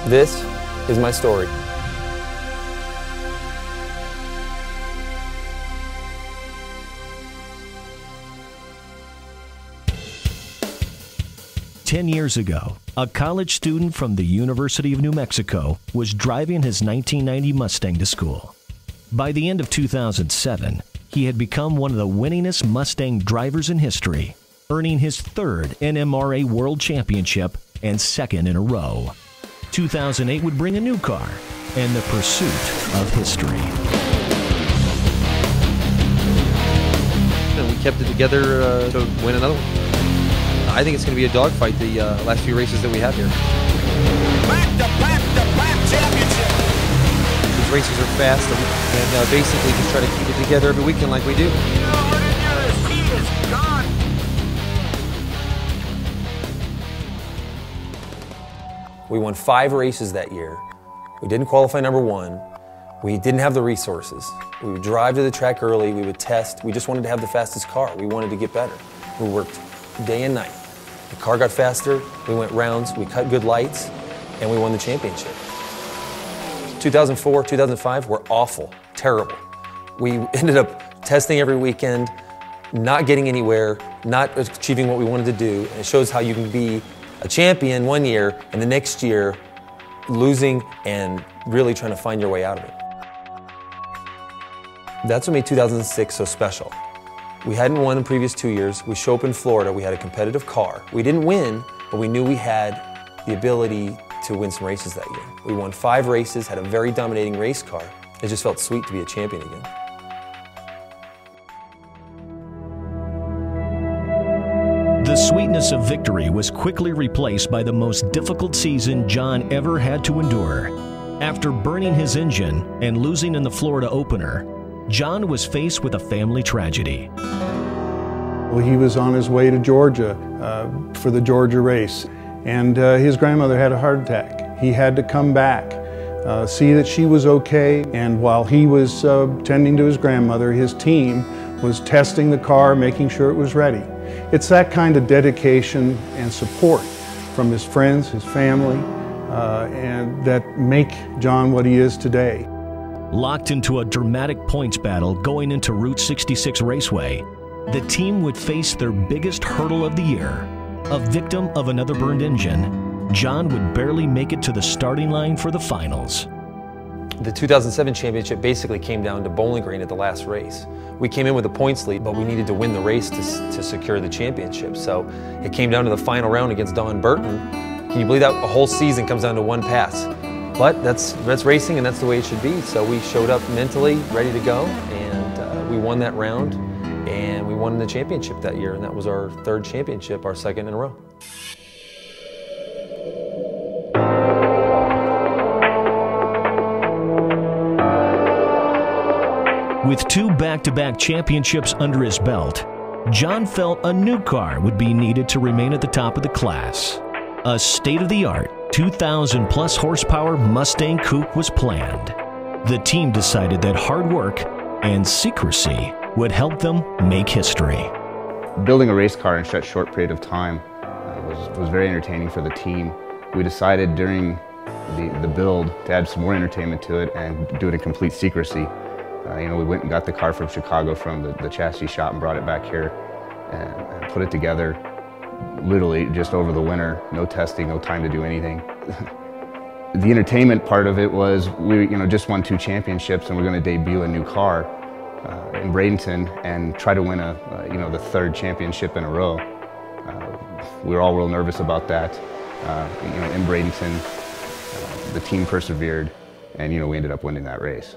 This is my story. Ten years ago, a college student from the University of New Mexico was driving his 1990 Mustang to school. By the end of 2007, he had become one of the winningest Mustang drivers in history, earning his third NMRA World Championship and second in a row. 2008 would bring a new car and the pursuit of history. And we kept it together to win another one. I think it's going to be a dogfight the last few races that we have here. Back-to-back championship. These races are fast and basically just try to keep it together every weekend like we do. He is gone. We won 5 races that year. We didn't qualify number 1. We didn't have the resources. We would drive to the track early, we would test. We just wanted to have the fastest car. We wanted to get better. We worked day and night. The car got faster, we went rounds, we cut good lights, and we won the championship. 2004, 2005 were awful, terrible. We ended up testing every weekend, not getting anywhere, not achieving what we wanted to do, and it shows how you can be a champion one year and the next year losing and really trying to find your way out of it. That's what made 2006 so special. We hadn't won in the previous 2 years. We show up in Florida, we had a competitive car. We didn't win, but we knew we had the ability to win some races that year. We won 5 races, had a very dominating race car. It just felt sweet to be a champion again. The sweetness of victory was quickly replaced by the most difficult season John ever had to endure. After burning his engine and losing in the Florida opener, John was faced with a family tragedy. Well, he was on his way to Georgia for the Georgia race, and his grandmother had a heart attack. He had to come back, see that she was okay, and while he was tending to his grandmother, his team was testing the car, making sure it was ready. It's that kind of dedication and support from his friends, his family, and that make John what he is today. Locked into a dramatic points battle going into Route 66 Raceway, the team would face their biggest hurdle of the year. A victim of another burned engine, John would barely make it to the starting line for the finals. The 2007 championship basically came down to Bowling Green at the last race. We came in with a points lead, but we needed to win the race to secure the championship. So it came down to the final round against Don Burton. Can you believe that a whole season comes down to one pass? But that's racing, and that's the way it should be. So we showed up mentally ready to go, and we won that round, and we won the championship that year, and that was our 3rd championship, our 2nd in a row. With 2 back-to-back championships under his belt, John felt a new car would be needed to remain at the top of the class. A state-of-the-art 2,000-plus horsepower Mustang coupe was planned. The team decided that hard work and secrecy would help them make history. Building a race car in such a short period of time was very entertaining for the team. We decided during the build to add some more entertainment to it and do it in complete secrecy. We went and got the car from Chicago from the chassis shop and brought it back here and put it together. Literally just over the winter, no testing, no time to do anything. The entertainment part of it was we just won 2 championships, and we're going to debut a new car in Bradenton and try to win the 3rd championship in a row. We were all real nervous about that. In Bradenton, the team persevered, and we ended up winning that race.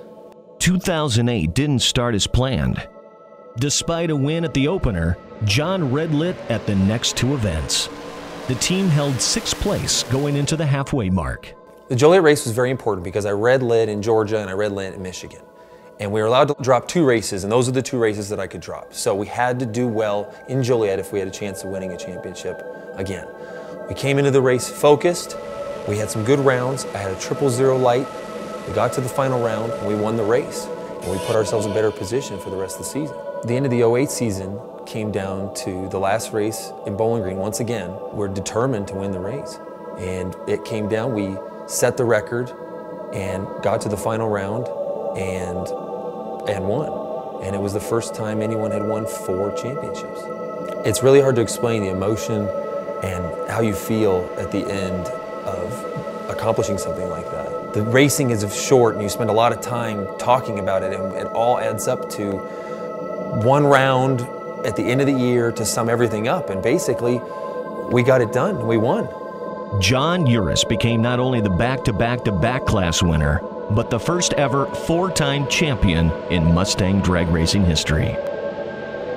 2008 didn't start as planned. Despite a win at the opener, John red-lit at the next 2 events. The team held 6th place going into the halfway mark. The Joliet race was very important because I red-lit in Georgia and I red-lit in Michigan. And we were allowed to drop 2 races, and those are the 2 races that I could drop. So we had to do well in Joliet if we had a chance of winning a championship again. We came into the race focused. We had some good rounds. I had a 000 light. We got to the final round and we won the race. And we put ourselves in better position for the rest of the season. The end of the 08 season came down to the last race in Bowling Green. Once again, we're determined to win the race. And it came down, we set the record, and got to the final round and won. And it was the first time anyone had won 4 championships. It's really hard to explain the emotion and how you feel at the end of accomplishing something like that. The racing is short and you spend a lot of time talking about it, and it all adds up to one round at the end of the year to sum everything up, and basically we got it done, we won. John Urist became not only the back-to-back-to-back class winner, but the first ever 4-time champion in Mustang drag racing history.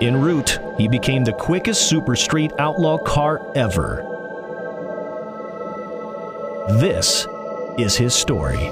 En route, he became the quickest super street outlaw car ever. This is his story.